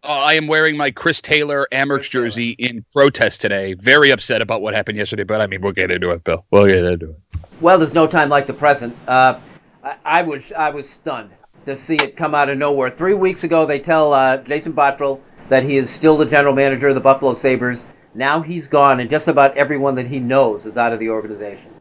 I am wearing my Chris Taylor Amerks jersey in protest today. Very upset about what happened yesterday, but I mean, we'll get into it, Bill. We'll get into it. Well, there's no time like the present. I was stunned to see it come out of nowhere. 3 weeks ago, they tell Jason Botterill that he is still the general manager of the Buffalo Sabres. Now he's gone, and just about everyone that he knows is out of the organization.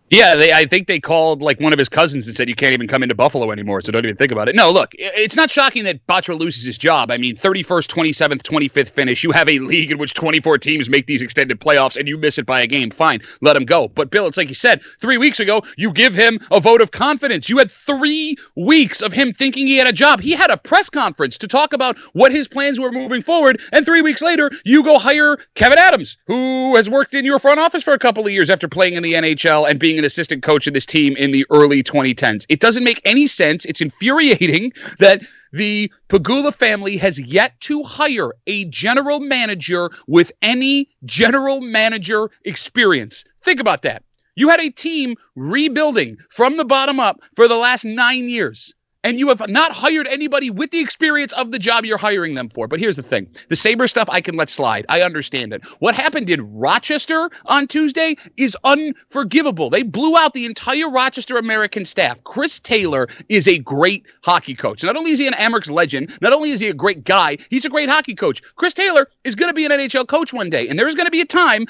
Yeah, I think they called like one of his cousins and said, you can't even come into Buffalo anymore, so don't even think about it. No, look, it's not shocking that Botterill loses his job. I mean, 31st, 27th, 25th finish. You have a league in which 24 teams make these extended playoffs, and you miss it by a game. Fine, let him go. But, Bill, it's like you said, 3 weeks ago, you give him a vote of confidence. You had 3 weeks of him thinking he had a job. He had a press conference to talk about what his plans were moving forward, and 3 weeks later, you go hire Kevin Adams, who has worked in your front office for a couple of years after playing in the NHL and being an assistant coach of this team in the early 2010s. It doesn't make any sense. It's infuriating that the Pegula family has yet to hire a general manager with any general manager experience. Think about that. You had a team rebuilding from the bottom up for the last 9 years. And you have not hired anybody with the experience of the job you're hiring them for. But here's the thing. The Sabre stuff, I can let slide. I understand it. What happened in Rochester on Tuesday is unforgivable. They blew out the entire Rochester American staff. Chris Taylor is a great hockey coach. Not only is he an Amerks legend, not only is he a great guy, he's a great hockey coach. Chris Taylor is going to be an NHL coach one day. And there's going to be a time,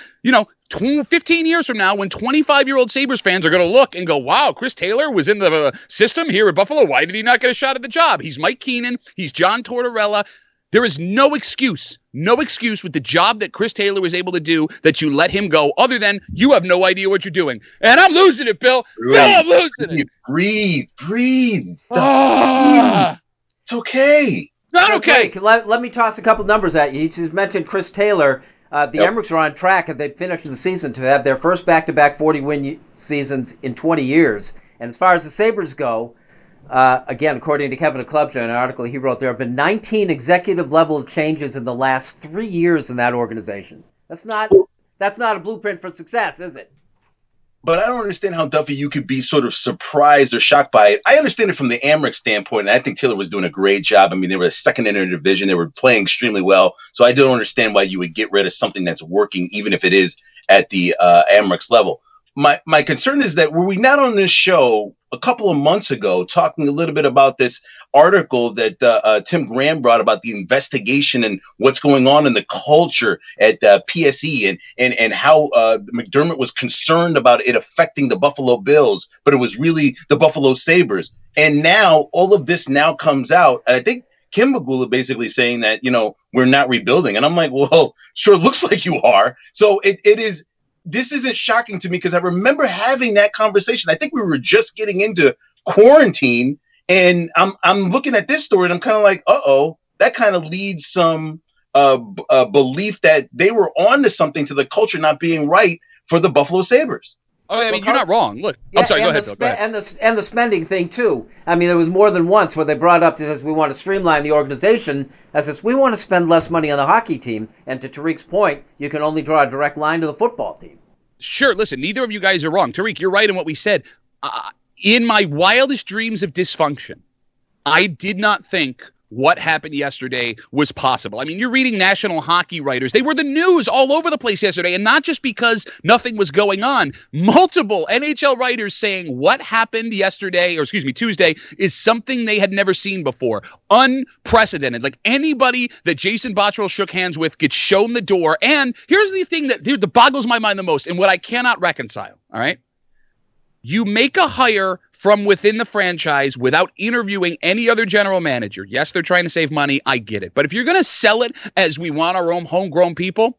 15 years from now, when 25-year-old Sabres fans are going to look and go, wow, Chris Taylor was in the system here at Buffalo. Why did he not get a shot at the job? He's Mike Keenan. He's John Tortorella. There is no excuse with the job that Chris Taylor was able to do that you let him go, other than you have no idea what you're doing. And I'm losing it, Bill. Bill, I'm losing it. Breathe. It's okay. Not okay. Let me toss a couple numbers at you. You mentioned Chris Taylor. The Amerks are on track, and they finished the season to have their first back-to-back 40-win seasons in 20 years. And as far as the Sabres go, again, according to Kevin Klubja, in an article he wrote, there have been 19 executive-level changes in the last 3 years in that organization. That's not a blueprint for success, is it? But I don't understand how, Duffy, you could be sort of surprised or shocked by it. I understand it from the Amerks standpoint, and I think Taylor was doing a great job. I mean, they were the second in their division. They were playing extremely well. So I don't understand why you would get rid of something that's working, even if it is at the Amerks level. My concern is that were we not on this show a couple of months ago talking a little bit about this article that Tim Graham brought about the investigation and what's going on in the culture at PSE and how McDermott was concerned about it affecting the Buffalo Bills, but it was really the Buffalo Sabres. And now all of this now comes out. And I think Kim Pegula basically saying that, we're not rebuilding. And I'm like, well, sure looks like you are. So it is. This isn't shocking to me because I remember having that conversation. I think we were just getting into quarantine, and I'm looking at this story and I'm kind of like, that kind of leads some belief that they were on to something, to the culture not being right for the Buffalo Sabres. Oh, I mean, you're not wrong. Look, I'm sorry. Go ahead, Bill. Go ahead. And the spending thing too. I mean, there was more than once where they brought up this: we want to streamline the organization. As we want to spend less money on the hockey team. And to Tariq's point, you can only draw a direct line to the football team. Sure. Listen, neither of you guys are wrong. Tariq, you're right in what we said. In my wildest dreams of dysfunction, I did not think what happened yesterday was possible. I mean, you're reading national hockey writers. They were the news all over the place yesterday, and not just because nothing was going on. Multiple NHL writers saying what happened Tuesday, is something they had never seen before. Unprecedented. Like, anybody that Jason Botterill shook hands with gets shown the door. And here's the thing that boggles my mind the most, and what I cannot reconcile, all right? You make a hire from within the franchise without interviewing any other general manager. Yes, they're trying to save money. I get it. But if you're going to sell it as we want our own homegrown people,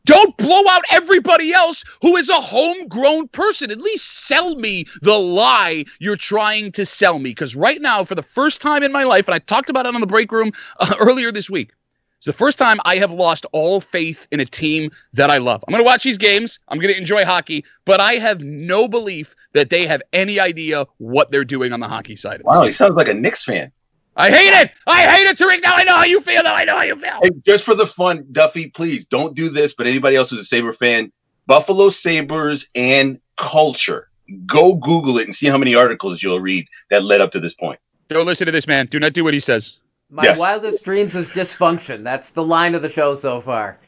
don't blow out everybody else who is a homegrown person. At least sell me the lie you're trying to sell me. Because right now, for the first time in my life, and I talked about it on the break room earlier this week, it's the first time I have lost all faith in a team that I love. I'm going to watch these games. I'm going to enjoy hockey, but I have no belief that they have any idea what they're doing on the hockey side. Wow, he sounds like a Knicks fan. I hate it. Tariq. Now I know how you feel. Hey, just for the fun, Duffy, please don't do this, but anybody else who's a Sabre fan, Buffalo Sabres and culture. Go Google it and see how many articles you'll read that led up to this point. Don't listen to this man. Do not do what he says. My wildest dreams is dysfunction. That's the line of the show so far.